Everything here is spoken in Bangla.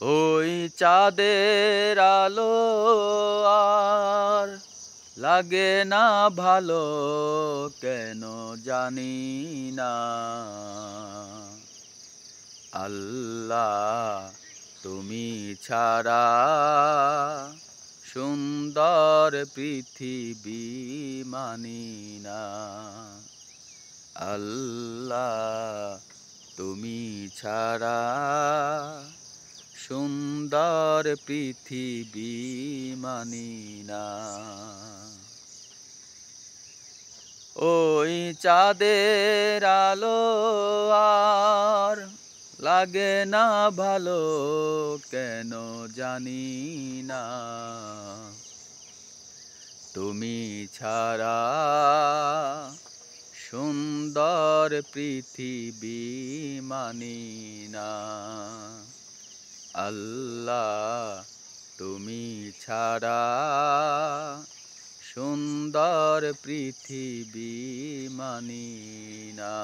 ওই চাঁদের আলো আর লাগে না ভালো, কেন জানি না। আল্লাহ তুমি ছাড়া সুন্দর পৃথিবী মানি না। আল্লাহ তুমি ছাড়া সুন্দর পৃথিবী মানি না। ওই চাঁদের আলো আর লাগে না ভালো, কেন জানি না। তুমি ছাড়া সুন্দর পৃথিবী মানি না। আল্লাহ তুমি ছাড়া সুন্দর পৃথিবী মানি না।